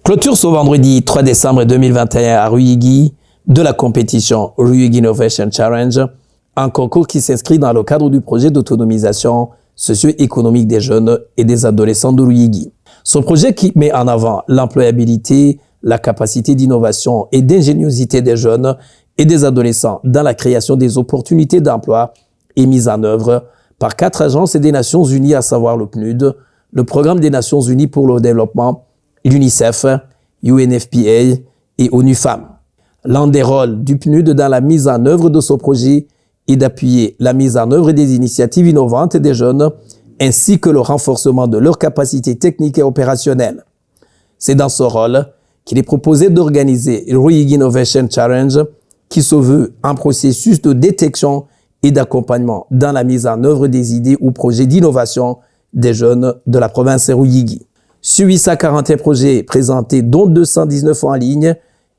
Clôture ce vendredi 3 décembre 2021 à Ruyigi de la compétition Ruyigi Innovation Challenge, un concours qui s'inscrit dans le cadre du projet d'autonomisation socio-économique des jeunes et des adolescents de Ruyigi. Ce projet qui met en avant l'employabilité, la capacité d'innovation et d'ingéniosité des jeunes et des adolescents dans la création des opportunités d'emploi est mis en œuvre par 4 agences des Nations Unies, à savoir le PNUD, le Programme des Nations Unies pour le développement, l'UNICEF, UNFPA et ONU Femmes. L'un des rôles du PNUD dans la mise en œuvre de ce projet est d'appuyer la mise en œuvre des initiatives innovantes des jeunes ainsi que le renforcement de leurs capacités techniques et opérationnelles. C'est dans ce rôle qu'il est proposé d'organiser le Ruyigi Innovation Challenge qui se veut un processus de détection et d'accompagnement dans la mise en œuvre des idées ou projets d'innovation des jeunes de la province de Ruyigi. Sur 841 projets présentés, dont 219 en ligne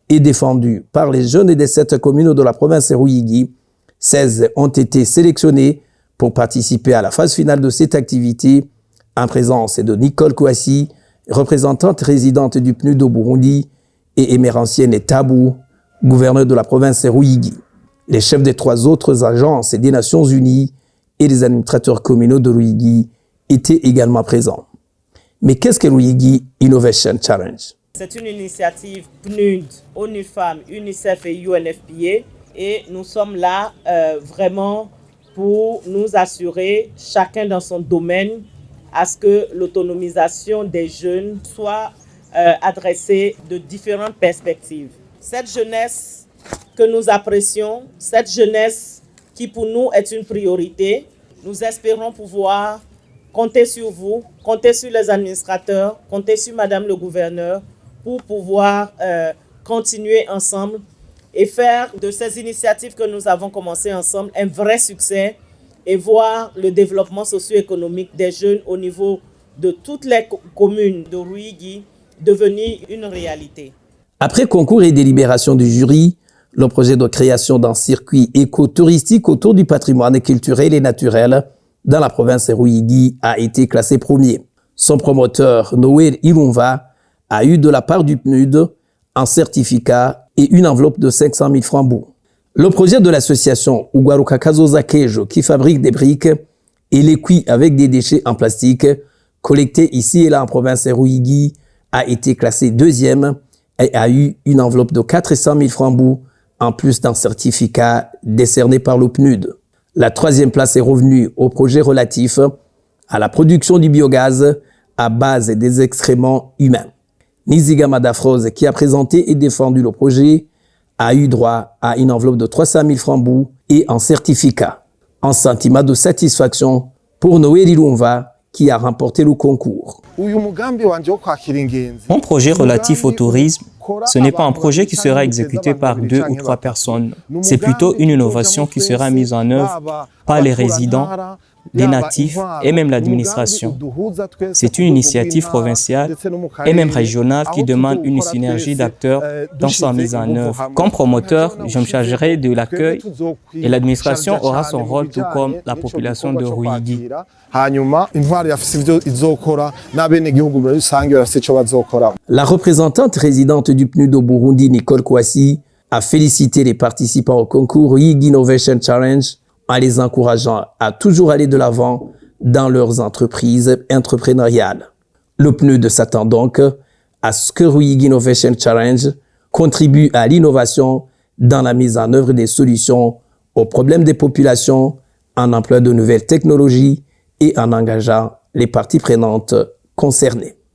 et défendus par les jeunes des 7 communes de la province de Ruyigi, 16 ont été sélectionnés pour participer à la phase finale de cette activité en présence de Nicole Kouassi, représentante résidente du PNUD au Burundi, et Emerantienne Tabou, gouverneur de la province de Ruyigi. Les chefs des 3 autres agences des Nations Unies et les administrateurs communaux de Ruyigi étaient également présents. Mais qu'est-ce que Ruyigi Innovation Challenge? C'est une initiative PNUD, ONU Femmes, UNICEF et UNFPA. Et nous sommes là vraiment pour nous assurer, chacun dans son domaine, à ce que l'autonomisation des jeunes soit adressée de différentes perspectives. Cette jeunesse que nous apprécions, cette jeunesse qui pour nous est une priorité, nous espérons pouvoir compter sur vous, compter sur les administrateurs, compter sur Madame le gouverneur pour pouvoir continuer ensemble et faire de ces initiatives que nous avons commencées ensemble un vrai succès et voir le développement socio-économique des jeunes au niveau de toutes les communes de Ruyigi devenir une réalité. Après concours et délibération du jury, le projet de création d'un circuit écotouristique autour du patrimoine culturel et naturel dans la province de Ruyigi a été classé premier. Son promoteur, Noël Ilunva, a eu de la part du PNUD un certificat et une enveloppe de 500 000 francs bourg. Le projet de l'association Ugaruka Kazoza Kejo, qui fabrique des briques et les cuit avec des déchets en plastique, collectés ici et là en province de Ruyigi, a été classé 2e et a eu une enveloppe de 400 000 francs bourg, en plus d'un certificat décerné par le PNUD. La 3e place est revenue au projet relatif à la production du biogaz à base des excréments humains. Niziga Madafrose, qui a présenté et défendu le projet, a eu droit à une enveloppe de 300 000 francs bourg et un certificat. Un sentiment de satisfaction pour Noël Ilunva, qui a remporté le concours. Mon projet relatif au tourisme, ce n'est pas un projet qui sera exécuté par 2 ou 3 personnes. C'est plutôt une innovation qui sera mise en œuvre par les résidents, les natifs et même l'administration. C'est une initiative provinciale et même régionale qui demande une synergie d'acteurs dans sa mise en œuvre. Comme promoteur, je me chargerai de l'accueil et l'administration aura son rôle tout comme la population de Ruyigi. La représentante résidente du PNUD au Burundi, Nicole Kouassi, a félicité les participants au concours Ruyigi Innovation Challenge en les encourageant à toujours aller de l'avant dans leurs entreprises entrepreneuriales. Le PNUD s'attend donc à ce que Ruyigi Innovation Challenge contribue à l'innovation dans la mise en œuvre des solutions aux problèmes des populations, en employant de nouvelles technologies et en engageant les parties prenantes concernées.